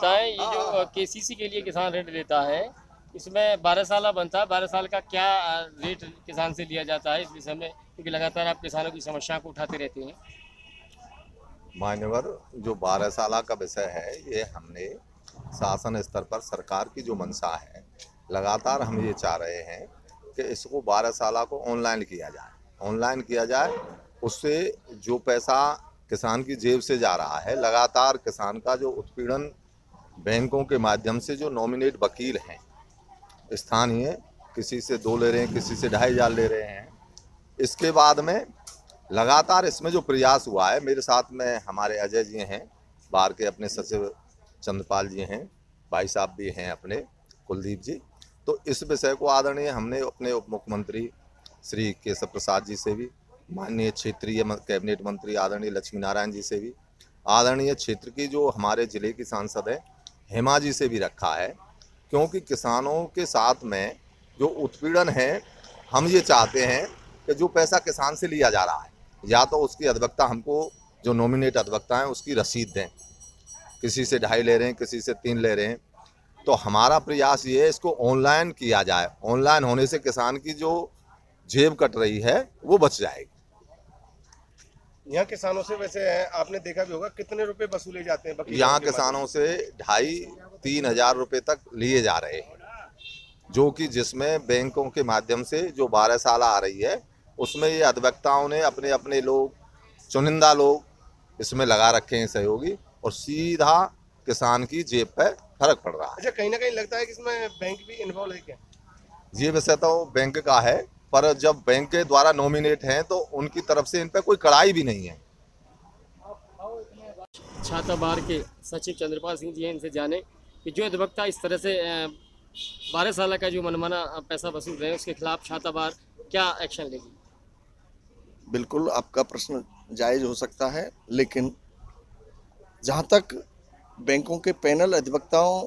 बताएं, ये जो केसीसी के लिए किसान ऋण लेता है, इसमें 12 साल बनता है, 12 साल का क्या रेट किसान से लिया जाता है इस विषय में, क्योंकि लगातार आप किसानों की समस्या को उठाते रहते हैं। मान्यवर, जो 12 साल का विषय है, ये हमने शासन स्तर पर सरकार की जो मंशा है, लगातार हम ये चाह रहे हैं कि इसको 12 साल को ऑनलाइन किया जाए। ऑनलाइन किया जाए, उससे जो पैसा किसान की जेब से जा रहा है, लगातार किसान का जो उत्पीड़न बैंकों के माध्यम से जो नॉमिनेट वकील हैं स्थानीय, किसी से 2 ले रहे हैं, किसी से 2,500 ले रहे हैं। इसके बाद में लगातार इसमें जो प्रयास हुआ है, मेरे साथ में हमारे अजय जी हैं, बाहर के अपने सचिव चंद्रपाल जी हैं, भाई साहब भी हैं अपने कुलदीप जी। तो इस विषय को आदरणीय हमने अपने उप मुख्यमंत्री श्री केशव प्रसाद जी से भी, माननीय क्षेत्रीय कैबिनेट मंत्री आदरणीय लक्ष्मी नारायण जी से भी, आदरणीय क्षेत्र की जो हमारे जिले की सांसद है हेमा जी से भी रखा है। क्योंकि किसानों के साथ में जो उत्पीड़न है, हम ये चाहते हैं कि जो पैसा किसान से लिया जा रहा है, या तो उसकी अधिवक्ता हमको, जो नॉमिनेट अधिवक्ता हैं, उसकी रसीद दें। किसी से 2.5 ले रहे हैं, किसी से 3 ले रहे हैं। तो हमारा प्रयास ये है, इसको ऑनलाइन किया जाए। ऑनलाइन होने से किसान की जो जेब कट रही है वो बच जाएगी। यहाँ किसानों से वैसे आपने देखा भी होगा कितने रुपए वसूले जाते हैं वकीलों यहाँ के माध्यम किसानों से 2,500-3 हज़ार रुपये तक लिए जा रहे हैं, जो कि जिसमें बैंकों के माध्यम से जो 12 साल आ रही है, उसमें ये अधिवक्ताओं ने अपने अपने लोग, चुनिंदा लोग इसमें लगा रखे हैं सहयोगी, और सीधा किसान की जेब पर फर्क पड़ रहा है। अच्छा, कहीं ना कहीं लगता है कि इसमें बैंक भी इन्वॉल्व है क्या? ये विषय तो बैंक का है, पर जब बैंक के द्वारा नॉमिनेट हैं तो उनकी तरफ से इन पर कोई कड़ाई भी नहीं है। छाताबार के सचिव चंद्रपाल सिंह जी हैं, इनसे जाने कि जो अधिवक्ता इस तरह से 12 साल का जो मनमाना पैसा वसूल रहे हैं, उसके खिलाफ छाताबार क्या एक्शन लेगी? बिल्कुल आपका प्रश्न जायज़ हो सकता है, लेकिन जहाँ तक बैंकों के पैनल अधिवक्ताओं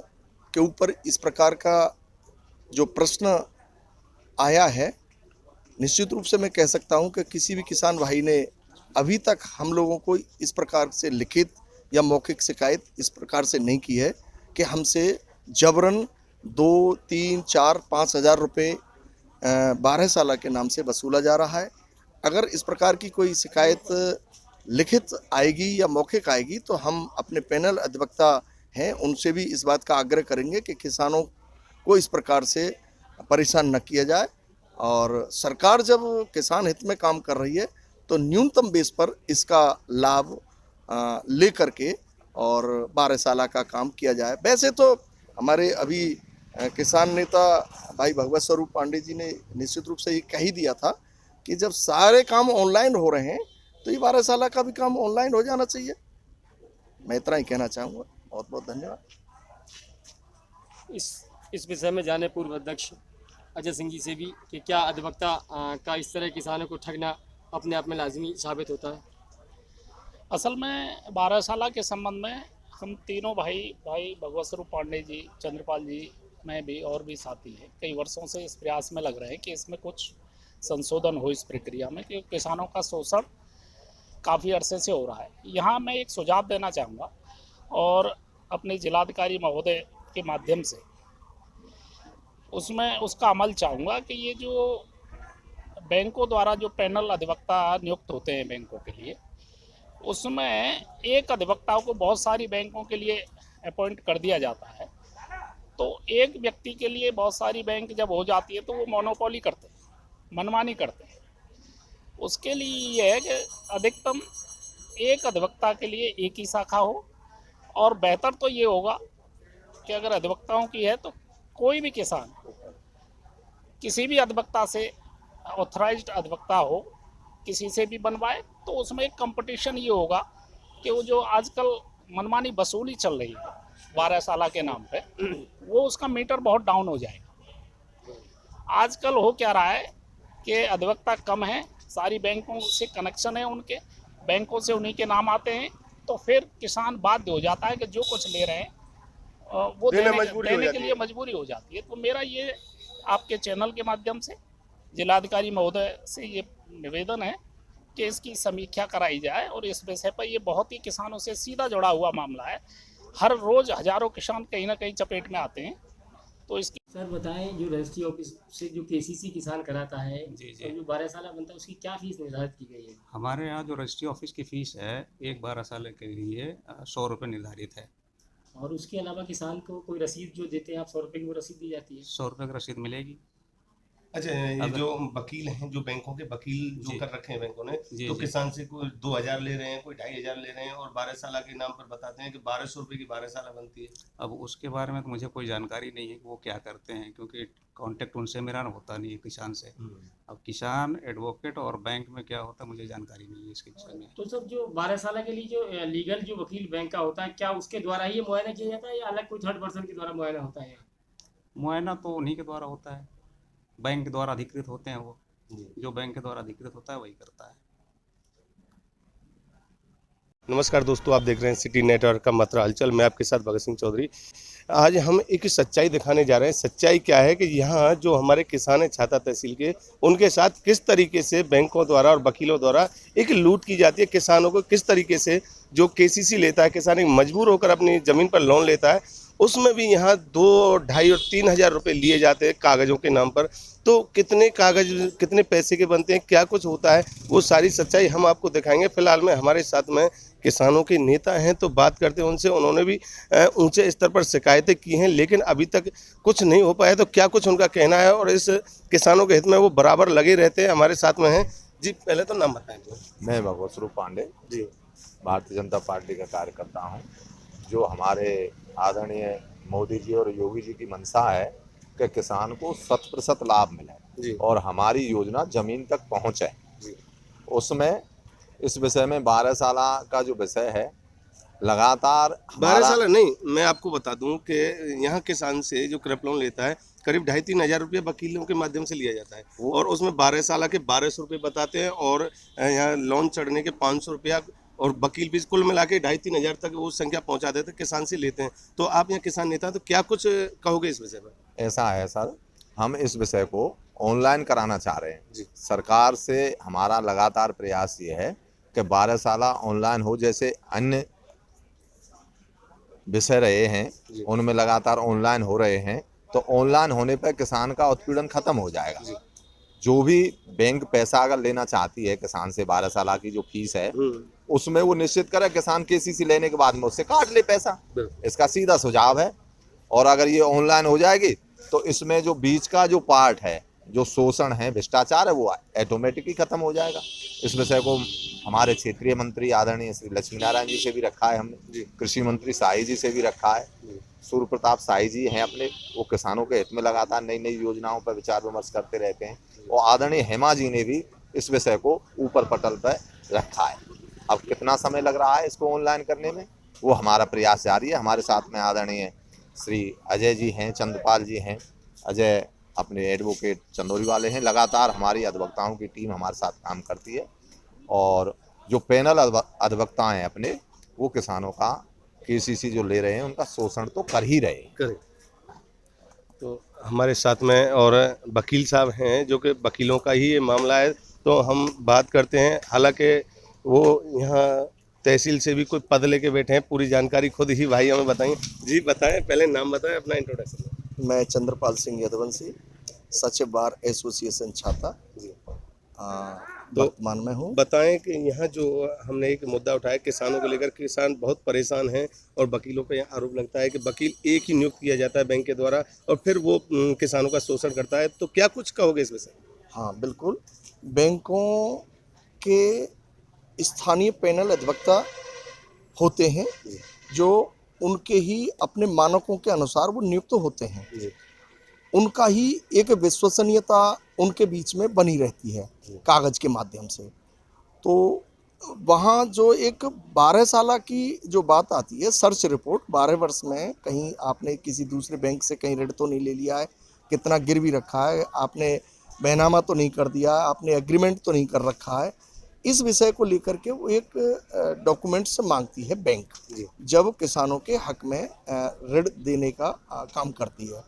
के ऊपर इस प्रकार का जो प्रश्न आया है, निश्चित रूप से मैं कह सकता हूँ कि किसी भी किसान भाई ने अभी तक हम लोगों को इस प्रकार से लिखित या मौखिक शिकायत इस प्रकार से नहीं की है कि हमसे जबरन 2, 3, 4, 5 हज़ार रुपये 12 साल के नाम से वसूला जा रहा है। अगर इस प्रकार की कोई शिकायत लिखित आएगी या मौखिक आएगी तो हम अपने पैनल अधिवक्ता हैं उनसे भी इस बात का आग्रह करेंगे कि किसानों को इस प्रकार से परेशान न किया जाए, और सरकार जब किसान हित में काम कर रही है तो न्यूनतम बेस पर इसका लाभ ले करके और 12 साल का काम किया जाए। वैसे तो हमारे अभी किसान नेता भाई भगवत स्वरूप पांडे जी ने निश्चित रूप से ये कह ही दिया था कि जब सारे काम ऑनलाइन हो रहे हैं तो ये 12 साल का भी काम ऑनलाइन हो जाना चाहिए। मैं इतना ही कहना चाहूँगा। बहुत बहुत धन्यवाद। इस विषय में जाने पूर्व अध्यक्ष अजय सिंह जी से भी कि क्या अधिवक्ता का इस तरह किसानों को ठगना अपने आप में लाजमी साबित होता है? असल में 12 साल के संबंध में हम तीनों भाई भगवत स्वरूप पांडे जी, चंद्रपाल जी, मैं भी और भी साथी हैं, कई वर्षों से इस प्रयास में लग रहे हैं कि इसमें कुछ संशोधन हो इस प्रक्रिया में, कि किसानों का शोषण काफ़ी अरसे से हो रहा है। यहाँ मैं एक सुझाव देना चाहूँगा और अपने जिलाधिकारी महोदय के माध्यम से उसमें उसका अमल चाहूँगा कि ये जो बैंकों द्वारा जो पैनल अधिवक्ता नियुक्त होते हैं बैंकों के लिए, उसमें एक अधिवक्ता को बहुत सारी बैंकों के लिए अपॉइंट कर दिया जाता है। तो एक व्यक्ति के लिए बहुत सारी बैंक जब हो जाती है तो वो मोनोपोली करते हैं, मनमानी करते हैं। उसके लिए ये है कि अधिकतम एक अधिवक्ता के लिए एक ही शाखा हो, और बेहतर तो ये होगा कि अगर अधिवक्ताओं की है तो कोई भी किसान किसी भी अधिवक्ता से, ऑथराइज्ड अधिवक्ता हो, किसी से भी बनवाए, तो उसमें एक कंपटीशन ये होगा कि वो जो आजकल मनमानी वसूली चल रही है 12 साल के नाम पे, वो उसका मीटर बहुत डाउन हो जाएगा। आजकल हो क्या रहा है कि अधिवक्ता कम है, सारी बैंकों से कनेक्शन है उनके, बैंकों से उन्हीं के नाम आते हैं, तो फिर किसान बाध्य हो जाता है कि जो कुछ ले रहे हैं वो देने के लिए मजबूरी हो जाती है। तो मेरा ये आपके चैनल के माध्यम से जिलाधिकारी महोदय से ये निवेदन है कि इसकी समीक्षा कराई जाए, और इस विषय पर ये बहुत ही किसानों से सीधा जुड़ा हुआ मामला है। हर रोज़ हज़ारों किसान कहीं ना कहीं चपेट में आते हैं। तो इसकी सर बताएं, जो रजिस्ट्री ऑफिस से जो केसीसी किसान कराता है जी, जी। और जो 12 साल बनता है उसकी क्या फीस निर्धारित की गई है? हमारे यहाँ जो रजिस्ट्री ऑफिस की फ़ीस है एक 12 साल के लिए 100 रुपये निर्धारित है। और उसके अलावा किसान को कोई रसीद जो देते हैं आप 100 रुपये की, वो रसीद दी जाती है? 100 रुपये की रसीद मिलेगी। अच्छा, ये अगर- जो वकील हैं, जो बैंकों के वकील जो जी। कर रखे हैं बैंकों ने, जी, तो जी। किसान से कोई 2,000 ले रहे हैं, कोई 2,500 ले रहे हैं और 12 साल के नाम पर बताते हैं कि 1200 रुपये की 12 साल बनती है। अब उसके बारे में तो मुझे कोई जानकारी नहीं है कि वो क्या करते हैं, क्योंकि कांटेक्ट उनसे मेरा होता नहीं है किसान से। अब किसान, एडवोकेट और बैंक में क्या होता है मुझे जानकारी नहीं है इसके विषय में। तो सर जो 12 साल के लिए जो लीगल जो वकील बैंक का होता है, क्या उसके द्वारा ही ये मुआयना किया जाता है या अलग कोई थर्ड पर्सन के द्वारा मुआयना होता है? मुआयना तो उन्हीं के द्वारा होता है, बैंक के द्वारा अधिकृत होते हैं वो। जो बैंक के द्वारा अधिकृत होता है वही करता है। नमस्कार दोस्तों, आप देख रहे हैं सिटी नेटवर्क का मात्रा हलचल। मैं आपके साथ भगत सिंह चौधरी। आज हम एक सच्चाई दिखाने जा रहे हैं। सच्चाई क्या है कि यहाँ जो हमारे किसान हैं छाता तहसील के, उनके साथ किस तरीके से बैंकों द्वारा और वकीलों द्वारा एक लूट की जाती है। किसानों को किस तरीके से जो केसीसी लेता है, किसान एक मजबूर होकर अपनी ज़मीन पर लोन लेता है, उसमें भी यहाँ 2, ढाई और 3,000 रुपये लिए जाते हैं कागज़ों के नाम पर। तो कितने कागज़, कितने पैसे के बनते हैं, क्या कुछ होता है, वो सारी सच्चाई हम आपको दिखाएंगे। फिलहाल में हमारे साथ में किसानों के नेता हैं, तो बात करते हैं उनसे। उन्होंने भी ऊंचे स्तर पर शिकायतें की हैं, लेकिन अभी तक कुछ नहीं हो पाया। तो क्या कुछ उनका कहना है और इस किसानों के हित में वो बराबर लगे रहते हैं। हमारे साथ में हैं जी। पहले तो नाम बताएं। मैं भगवत स्वरूप पांडे जी। भारतीय जनता पार्टी का कार्यकर्ता हूँ। जो हमारे आदरणीय मोदी जी और योगी जी की मंशा है कि किसान को 100% लाभ जी। मिले और हमारी योजना ज़मीन तक पहुँचे, जी। उसमें इस विषय में 12 साल का जो विषय है, लगातार 12 हमारा साल नहीं, मैं आपको बता दूं कि यहाँ किसान से जो क्रॉप लोन लेता है करीब 2,500-3 हज़ार रुपये वकीलों के माध्यम से लिया जाता है और उसमें 12 साल के 1200 रुपये बताते हैं और यहाँ लोन चढ़ने के 500 रुपया और वकील फीस कुल मिला के 2,500-3 हज़ार तक वो संख्या पहुँचा देते हैं, किसान से लेते हैं। तो आप यहाँ किसान नेता, तो क्या कुछ कहोगे इस विषय पर? ऐसा है सर, हम इस विषय को ऑनलाइन कराना चाह रहे हैं। जी। सरकार से हमारा लगातार प्रयास ये है कि 12 साल ऑनलाइन हो, जैसे अन्य विषय रहे हैं उनमें लगातार ऑनलाइन हो रहे हैं। तो ऑनलाइन होने पर किसान का उत्पीड़न खत्म हो जाएगा। जो भी बैंक पैसा अगर लेना चाहती है किसान से, 12 साल की जो फीस है उसमें वो निश्चित करे किसान केसीसी लेने के बाद में उससे काट ले पैसा। इसका सीधा सुझाव है। और अगर ये ऑनलाइन हो जाएगी तो इसमें जो बीच का जो पार्ट है, जो शोषण है, भ्रष्टाचार है, वो ऑटोमेटिक ही खत्म हो जाएगा। इस विषय को हमारे क्षेत्रीय मंत्री आदरणीय श्री लक्ष्मी नारायण जी से भी रखा है हमने, कृषि मंत्री शाही जी से भी रखा है। सूर्य प्रताप शाही जी हैं अपने, वो किसानों के हित में लगातार नई नई योजनाओं पर विचार विमर्श करते रहते हैं। और आदरणीय हेमा जी ने भी इस विषय को ऊपर पटल पर रखा है। अब कितना समय लग रहा है इसको ऑनलाइन करने में, वो हमारा प्रयास जारी है। हमारे साथ में आदरणीय श्री अजय जी हैं, चंद्रपाल जी हैं। अजय अपने एडवोकेट चंदौली वाले हैं। लगातार हमारी अधिवक्ताओं की टीम हमारे साथ काम करती है और जो पैनल अधिवक्ता हैं अपने, वो किसानों का केसीसी जो ले रहे हैं उनका शोषण तो कर ही रहे हैं। तो हमारे साथ में और वकील साहब हैं, जो कि वकीलों का ही ये मामला है। तो हम बात करते हैं, हालांकि वो यहाँ तहसील से भी कोई पद लेके बैठे हैं। पूरी जानकारी खुद ही भाई हमें बताएंगे। जी बताएं, पहले नाम बताएं, अपना इंट्रोडक्शन। मैं चंद्रपाल सिंह यदुवंशी, सचिव बार एसोसिएशन छाता वर्तमान में हूँ। बताएं कि यहाँ जो हमने एक मुद्दा उठाया किसानों को लेकर, किसान बहुत परेशान हैं और वकीलों पे यहाँ आरोप लगता है कि वकील एक ही नियुक्त किया जाता है बैंक के द्वारा और फिर वो किसानों का शोषण करता है। तो क्या कुछ कहोगे इस विषय? हाँ बिल्कुल, बैंकों के स्थानीय पैनल अधिवक्ता होते हैं जो उनके ही अपने मानकों के अनुसार वो नियुक्त होते हैं। उनका ही एक विश्वसनीयता उनके बीच में बनी रहती है कागज के माध्यम से। तो वहाँ जो एक 12 साल की जो बात आती है, सर्च रिपोर्ट, 12 वर्ष में कहीं आपने किसी दूसरे बैंक से कहीं ऋण तो नहीं ले लिया है, कितना गिरवी रखा है, आपने बैनामा तो नहीं कर दिया, आपने एग्रीमेंट तो नहीं कर रखा है। इस विषय को लेकर के वो एक डॉक्यूमेंट्स मांगती है बैंक, जब किसानों के हक में ऋण देने का काम करती है।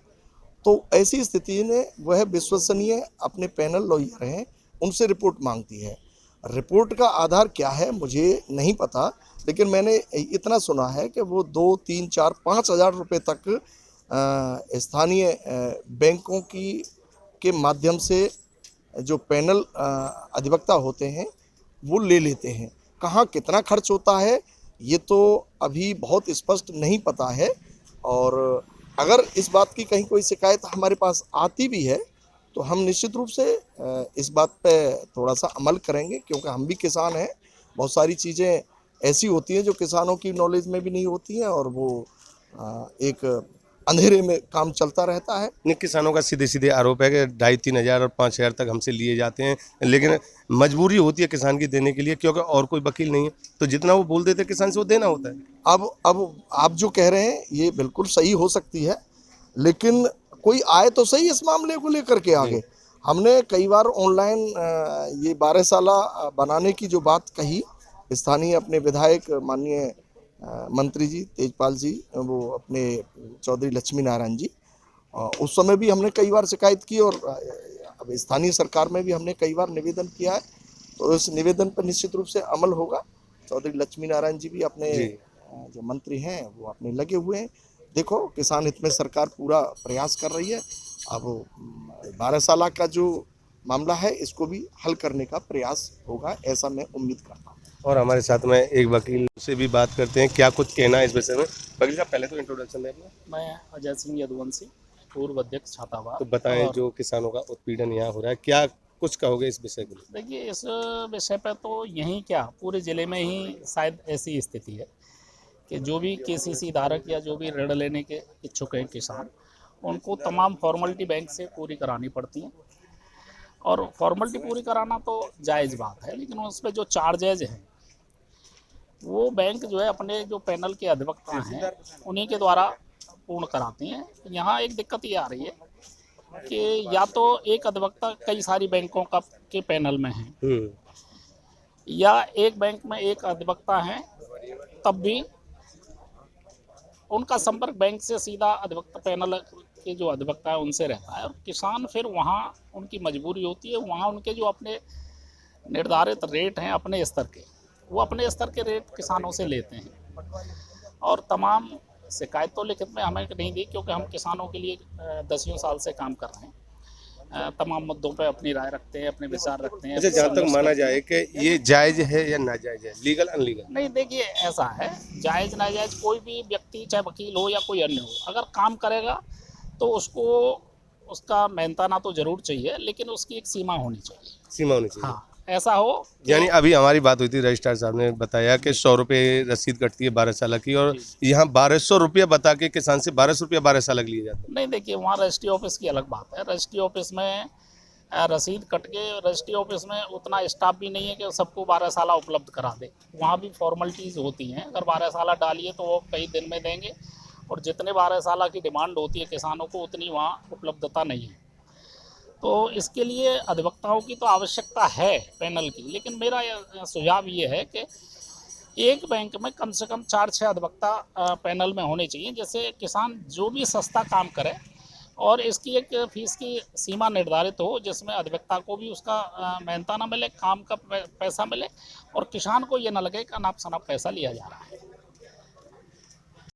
तो ऐसी स्थिति में वह विश्वसनीय अपने पैनल लॉयर हैं, उनसे रिपोर्ट मांगती है। रिपोर्ट का आधार क्या है मुझे नहीं पता, लेकिन मैंने इतना सुना है कि वो 2, 3, 4, 5 हज़ार रुपये तक स्थानीय बैंकों के माध्यम से जो पैनल अधिवक्ता होते हैं वो ले लेते हैं। कहाँ कितना खर्च होता है ये तो अभी बहुत स्पष्ट नहीं पता है, और अगर इस बात की कहीं कोई शिकायत हमारे पास आती भी है तो हम निश्चित रूप से इस बात पे थोड़ा सा अमल करेंगे, क्योंकि हम भी किसान हैं। बहुत सारी चीज़ें ऐसी होती हैं जो किसानों की नॉलेज में भी नहीं होती हैं, और वो एक अंधेरे में काम चलता रहता है। नहीं, किसानों का सीधे सीधे आरोप है कि 2,500-3 हज़ार और 5 हज़ार तक हमसे लिए जाते हैं, लेकिन मजबूरी होती है किसान की देने के लिए, क्योंकि और कोई वकील नहीं है, तो जितना वो बोल देते हैं किसान से वो देना होता है। अब आप जो कह रहे हैं ये बिल्कुल सही हो सकती है, लेकिन कोई आए तो सही इस मामले को लेकर के आगे। हमने कई बार ऑनलाइन ये 12 साला बनाने की जो बात कही, स्थानीय अपने विधायक माननीय मंत्री जी तेजपाल जी, वो अपने चौधरी लक्ष्मी नारायण जी, उस समय भी हमने कई बार शिकायत की, और अब स्थानीय सरकार में भी हमने कई बार निवेदन किया है, तो इस निवेदन पर निश्चित रूप से अमल होगा। चौधरी लक्ष्मी नारायण जी भी अपने जो मंत्री हैं वो अपने लगे हुए हैं। देखो, किसान हित में सरकार पूरा प्रयास कर रही है। अब 12 साल का जो मामला है इसको भी हल करने का प्रयास होगा, ऐसा मैं उम्मीद करता हूँ। और हमारे साथ में एक वकील से भी बात करते हैं, क्या कुछ कहना है इस विषय में। वकील साहब, पहले तो इंट्रोडक्शन दें अपना। मैं अजय सिंह यदुवंशी, पूर्व अध्यक्ष छातावाद। तो बताएं, और जो किसानों का उत्पीड़न यहाँ हो रहा है, क्या कुछ कहोगे इस विषय को? देखिए, इस विषय पर तो यहीं क्या पूरे ज़िले में ही शायद ऐसी स्थिति है कि जो भी केसीसी धारक या जो भी ऋण लेने के इच्छुक हैं किसान, उनको तमाम फॉर्मेलिटी बैंक से पूरी करानी पड़ती हैं, और फॉर्मेलिटी पूरी कराना तो जायज़ बात है, लेकिन उस पर जो चार्जेज हैं वो बैंक जो है अपने जो पैनल के अधिवक्ता हैं उन्हीं के द्वारा पूर्ण कराते हैं। यहाँ एक दिक्कत ये आ रही है कि या तो एक अधिवक्ता कई सारी बैंकों का के पैनल में है, या एक बैंक में एक अधिवक्ता है, तब भी उनका संपर्क बैंक से सीधा अधिवक्ता पैनल के जो अधिवक्ता है उनसे रहता है, और किसान फिर वहाँ उनकी मजबूरी होती है, वहाँ उनके जो अपने निर्धारित रेट हैं अपने स्तर के, वो अपने स्तर के रेट किसानों से लेते हैं। और तमाम शिकायत तो लिखित में हमें नहीं दी, क्योंकि हम किसानों के लिए 10 साल से काम कर रहे हैं, तमाम मुद्दों पे अपनी राय रखते हैं, अपने विचार रखते हैं। अच्छा, जहाँ तक माना जाए कि ये जायज़ है या नाजायज़ है, लीगल अनलीगल? नहीं, देखिए ऐसा है, जायज़ नाजायज़ कोई भी व्यक्ति, चाहे वकील हो या कोई अन्य हो, अगर काम करेगा तो उसको उसका मेहनताना तो जरूर चाहिए, लेकिन उसकी एक सीमा होनी चाहिए। सीमा होनी चाहिए। हाँ, ऐसा हो। यानी अभी हमारी बात हुई थी, रजिस्ट्रार साहब ने बताया कि 100 रुपये रसीद कटती है 12 साल की, और यहाँ 1200 रुपया बता के किसान से 1200 रुपया 12 साल लिए जाते हैं। नहीं, देखिए, वहाँ रजिस्ट्री ऑफिस की अलग बात है। रजिस्ट्री ऑफिस में रसीद कट के, रजिस्ट्री ऑफिस में उतना स्टाफ भी नहीं है कि सबको 12 साल उपलब्ध करा दे। वहाँ भी फॉर्मेलिटीज़ होती हैं। अगर 12 साल डालिए तो वो कई दिन में देंगे, और जितने 12 साल की डिमांड होती है किसानों को, उतनी वहाँ उपलब्धता नहीं है। तो इसके लिए अधिवक्ताओं की तो आवश्यकता है पैनल की, लेकिन मेरा सुझाव ये है कि एक बैंक में कम से कम 4-6 अधिवक्ता पैनल में होने चाहिए, जैसे किसान जो भी सस्ता काम करे, और इसकी एक फीस की सीमा निर्धारित हो, जिसमें अधिवक्ता को भी उसका मेहनताना मिले, काम का पैसा मिले, और किसान को ये ना लगे कि अनाप शनाप पैसा लिया जा रहा है।